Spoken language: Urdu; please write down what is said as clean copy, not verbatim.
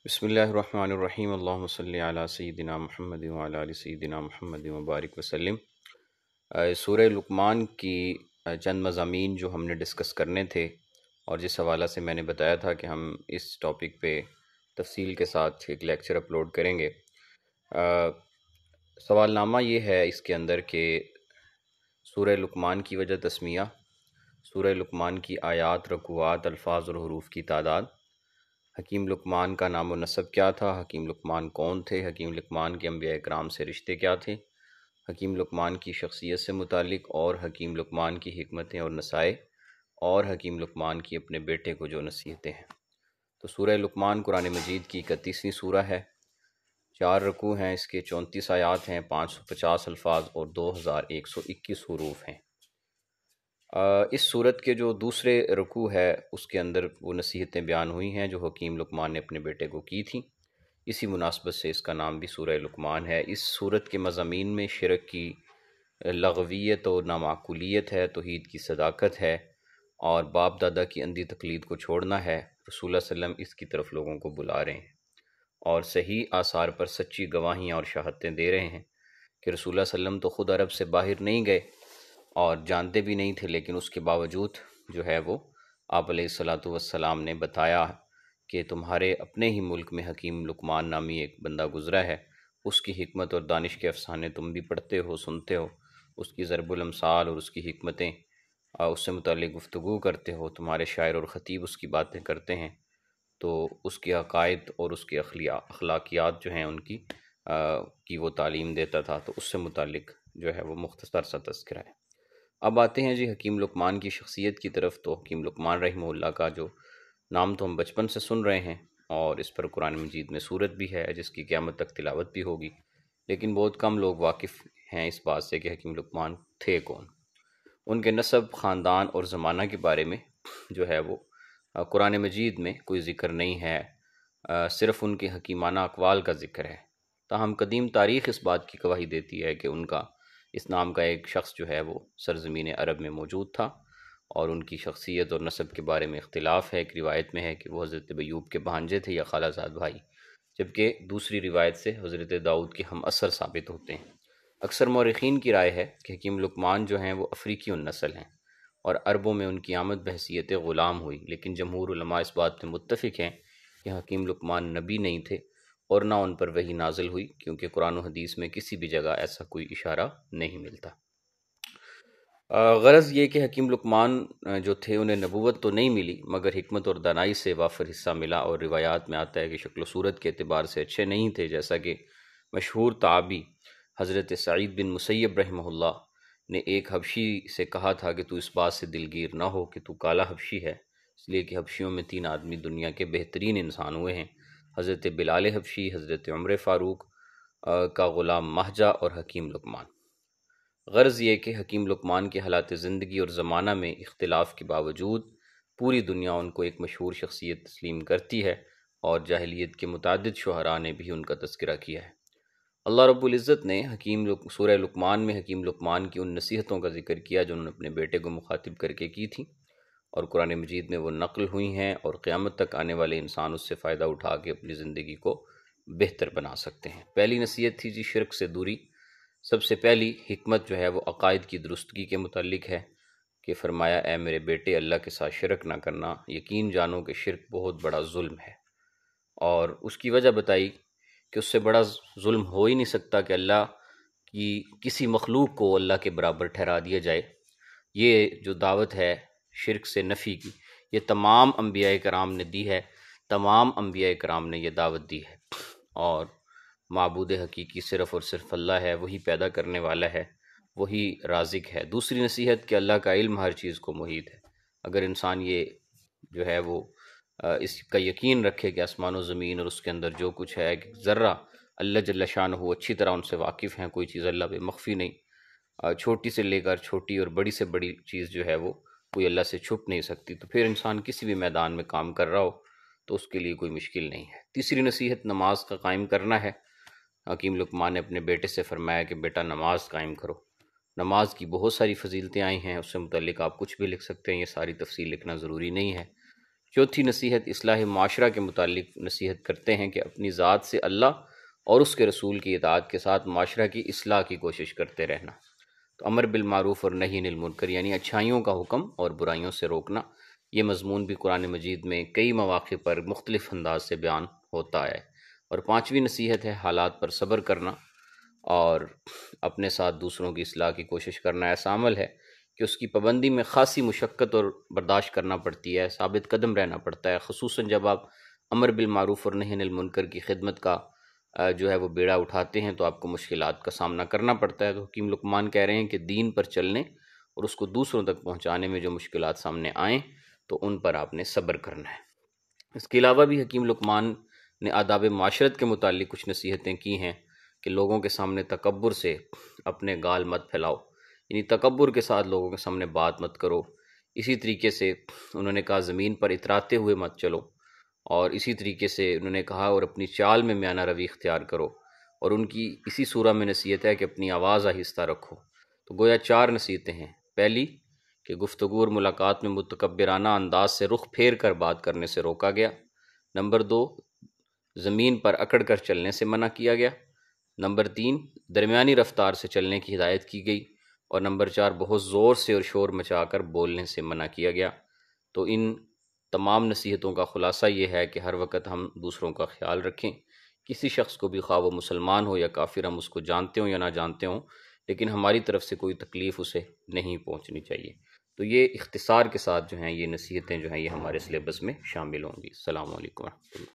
بسم اللہ الرحمن الرحیم اللہم صلی علی سیدنا محمد وعلی آل سیدنا محمد وبارک وسلم۔ سورہ لقمان کی چند مضامین جو ہم نے ڈسکس کرنے تھے، اور جس حوالہ سے میں نے بتایا تھا کہ ہم اس ٹاپک پہ تفصیل کے ساتھ ایک لیکچر اپلوڈ کریں گے۔ سوال نامہ یہ ہے اس کے اندر کہ سورہ لقمان کی وجہ تسمیہ، سورہ لقمان کی آیات، رکوعات، الفاظ اور حروف کی تعداد، حکیم لقمان کا نام و نسب کیا تھا، حکیم لقمان کون تھے، حکیم لقمان کے انبیاء اکرام سے رشتے کیا تھے، حکیم لقمان کی شخصیت سے متعلق اور حکیم لقمان کی حکمتیں اور نصائح، اور حکیم لقمان کی اپنے بیٹے کو جو نصیحتیں ہیں۔ تو سورہ لقمان قرآن مجید کی 31ویں سورہ ہے، 4 رکوع ہیں، اس کے 34 آیات ہیں، 550 الفاظ اور 2121 حروف ہیں۔ اس صورت کے جو دوسرے رکوع ہے اس کے اندر وہ نصیحتیں بیان ہوئی ہیں جو حکیم لقمان نے اپنے بیٹے کو کی تھیں، اسی مناسبت سے اس کا نام بھی سورہ لقمان ہے۔ اس صورت کے مضامین میں شرک کی لغویت اور نامعقولیت ہے، توحید کی صداقت ہے، اور باپ دادا کی اندھی تقلید کو چھوڑنا ہے۔ رسول اللہ صلی اللہ علیہ وسلم اس کی طرف لوگوں کو بلا رہے ہیں اور صحیح آثار پر سچی گواہیاں اور شہادتیں دے رہے ہیں کہ رسول اللہ صلی اللہ علیہ وسلم تو خود عرب سے باہر نہیں گئے اور جانتے بھی نہیں تھے، لیکن اس کے باوجود جو ہے وہ آپ علیہ الصلاۃ والسلام نے بتایا کہ تمہارے اپنے ہی ملک میں حکیم لقمان نامی ایک بندہ گزرا ہے، اس کی حکمت اور دانش کے افسانے تم بھی پڑھتے ہو، سنتے ہو، اس کی ضرب الامثال اور اس کی حکمتیں، اس سے متعلق گفتگو کرتے ہو، تمہارے شاعر اور خطیب اس کی باتیں کرتے ہیں، تو اس کے عقائد اور اس کے اخلاقیات جو ہیں ان کی وہ تعلیم دیتا تھا، تو اس سے متعلق جو ہے وہ مختصر سا تذکرہ ہے۔ اب آتے ہیں جی حکیم لقمان کی شخصیت کی طرف۔ تو حکیم لقمان رحمہ اللہ کا جو نام تو ہم بچپن سے سن رہے ہیں، اور اس پر قرآن مجید میں سورت بھی ہے جس کی قیامت تک تلاوت بھی ہوگی، لیکن بہت کم لوگ واقف ہیں اس بات سے کہ حکیم لقمان تھے کون۔ ان کے نسب، خاندان اور زمانہ کے بارے میں جو ہے وہ قرآن مجید میں کوئی ذکر نہیں ہے، صرف ان کے حکیمانہ اقوال کا ذکر ہے۔ تاہم قدیم تاریخ اس بات کی گواہی دیتی ہے کہ اس نام کا ایک شخص جو ہے وہ سرزمین عرب میں موجود تھا، اور ان کی شخصیت اور نسب کے بارے میں اختلاف ہے۔ ایک روایت میں ہے کہ وہ حضرت ایوب کے بھانجے تھے یا خالہ زاد بھائی، جبکہ دوسری روایت سے حضرت داؤد کے ہم عصر ثابت ہوتے ہیں۔ اکثر مورخین کی رائے ہے کہ حکیم لقمان جو ہیں وہ افریقی النسل ہیں، اور عربوں میں ان کی آمد بحیثیت غلام ہوئی، لیکن جمہور علماء اس بات پہ متفق ہیں کہ حکیم لقمان نبی نہیں تھے اور نہ ان پر وحی نازل ہوئی، کیونکہ قرآن و حدیث میں کسی بھی جگہ ایسا کوئی اشارہ نہیں ملتا۔ غرض یہ کہ حکیم لقمان جو تھے انہیں نبوت تو نہیں ملی، مگر حکمت اور دانائی سے وافر حصہ ملا، اور روایات میں آتا ہے کہ شکل و صورت کے اعتبار سے اچھے نہیں تھے، جیسا کہ مشہور تابعی حضرت سعید بن مسیب رحمہ اللہ نے ایک حبشی سے کہا تھا کہ تو اس بات سے دلگیر نہ ہو کہ تو کالا حبشی ہے، اس لیے کہ حبشیوں میں 3 آدمی دنیا کے بہترین انسان ہوئے ہیں، حضرت بلال حبشی، حضرت عمر فاروق کا غلام مہجہ اور حکیم لقمان۔ غرض یہ کہ حکیم لقمان کے حالات زندگی اور زمانہ میں اختلاف کے باوجود پوری دنیا ان کو ایک مشہور شخصیت تسلیم کرتی ہے، اور جاہلیت کے متعدد شعراء نے بھی ان کا تذکرہ کیا ہے۔ اللہ رب العزت نے سورہ لقمان میں حکیم لقمان کی ان نصیحتوں کا ذکر کیا جو انہوں نے اپنے بیٹے کو مخاطب کر کے کی تھیں، اور قرآن مجید میں وہ نقل ہوئی ہیں، اور قیامت تک آنے والے انسان اس سے فائدہ اٹھا کے اپنی زندگی کو بہتر بنا سکتے ہیں۔ پہلی نصیحت تھی جی شرک سے دوری۔ سب سے پہلی حکمت جو ہے وہ عقائد کی درستگی کے متعلق ہے کہ فرمایا اے میرے بیٹے، اللہ کے ساتھ شرک نہ کرنا، یقین جانو کہ شرک بہت بڑا ظلم ہے، اور اس کی وجہ بتائی کہ اس سے بڑا ظلم ہو ہی نہیں سکتا کہ اللہ کی کسی مخلوق کو اللہ کے برابر ٹھہرا دیا جائے۔ یہ جو دعوت ہے شرک سے نفی کی، یہ تمام انبیاء کرام نے دی ہے، تمام انبیاء کرام نے یہ دعوت دی ہے، اور معبود حقیقی صرف اور صرف اللہ ہے، وہی پیدا کرنے والا ہے، وہی رازق ہے۔ دوسری نصیحت کہ اللہ کا علم ہر چیز کو محیط ہے۔ اگر انسان یہ جو ہے وہ اس کا یقین رکھے کہ آسمان و زمین اور اس کے اندر جو کچھ ہے کہ ذرہ اللہ جل شانہ اچھی طرح ان سے واقف ہیں، کوئی چیز اللہ پہ مخفی نہیں، چھوٹی سے لے کر چھوٹی اور بڑی سے بڑی چیز جو ہے وہ کوئی اللہ سے چھپ نہیں سکتی، تو پھر انسان کسی بھی میدان میں کام کر رہا ہو تو اس کے لیے کوئی مشکل نہیں ہے۔ تیسری نصیحت نماز کا قائم کرنا ہے۔ حکیم لقمان نے اپنے بیٹے سے فرمایا کہ بیٹا نماز قائم کرو۔ نماز کی بہت ساری فضیلتیں آئی ہیں، اس سے متعلق آپ کچھ بھی لکھ سکتے ہیں، یہ ساری تفصیل لکھنا ضروری نہیں ہے۔ چوتھی نصیحت اصلاح معاشرہ کے متعلق نصیحت کرتے ہیں کہ اپنی ذات سے اللہ اور اس کے رسول کی اطاعت کے ساتھ معاشرہ کی اصلاح کی کوشش کرتے رہنا۔ تو امر بالمعروف اور نہی عن المنکر یعنی اچھائیوں کا حکم اور برائیوں سے روکنا، یہ مضمون بھی قرآن مجید میں کئی مواقع پر مختلف انداز سے بیان ہوتا ہے۔ اور پانچویں نصیحت ہے حالات پر صبر کرنا اور اپنے ساتھ دوسروں کی اصلاح کی کوشش کرنا۔ ایسا عمل ہے کہ اس کی پابندی میں خاصی مشقت اور برداشت کرنا پڑتی ہے، ثابت قدم رہنا پڑتا ہے، خصوصاً جب آپ امر بالمعروف اور نہی عن المنکر کی خدمت کا جو ہے وہ بیڑا اٹھاتے ہیں تو آپ کو مشکلات کا سامنا کرنا پڑتا ہے۔ تو حکیم لقمان کہہ رہے ہیں کہ دین پر چلنے اور اس کو دوسروں تک پہنچانے میں جو مشکلات سامنے آئیں تو ان پر آپ نے صبر کرنا ہے۔ اس کے علاوہ بھی حکیم لقمان نے آداب معاشرت کے متعلق کچھ نصیحتیں کی ہیں کہ لوگوں کے سامنے تکبر سے اپنے گال مت پھیلاؤ، یعنی تکبر کے ساتھ لوگوں کے سامنے بات مت کرو۔ اسی طریقے سے انہوں نے کہا زمین پر اتراتے ہوئے مت چلو، اور اسی طریقے سے انہوں نے کہا اور اپنی چال میں میانہ روی اختیار کرو، اور ان کی اسی سورہ میں نصیحت ہے کہ اپنی آواز آہستہ رکھو۔ تو گویا چار نصیحتیں ہیں۔ پہلی کہ گفتگو اور ملاقات میں متکبرانہ انداز سے رخ پھیر کر بات کرنے سے روکا گیا۔ نمبر دو، زمین پر اکڑ کر چلنے سے منع کیا گیا۔ نمبر تین، درمیانی رفتار سے چلنے کی ہدایت کی گئی۔ اور نمبر چار، بہت زور سے اور شور مچا کر بولنے سے منع کیا گیا۔ تو ان تمام نصیحتوں کا خلاصہ یہ ہے کہ ہر وقت ہم دوسروں کا خیال رکھیں، کسی شخص کو بھی، خواہ وہ مسلمان ہو یا کافر، ہم اس کو جانتے ہوں یا نہ جانتے ہوں، لیکن ہماری طرف سے کوئی تکلیف اسے نہیں پہنچنی چاہیے۔ تو یہ اختصار کے ساتھ جو ہیں یہ نصیحتیں جو ہیں یہ ہمارے سلیبس میں شامل ہوں گی۔ السلام علیکم ورحمۃ اللہ۔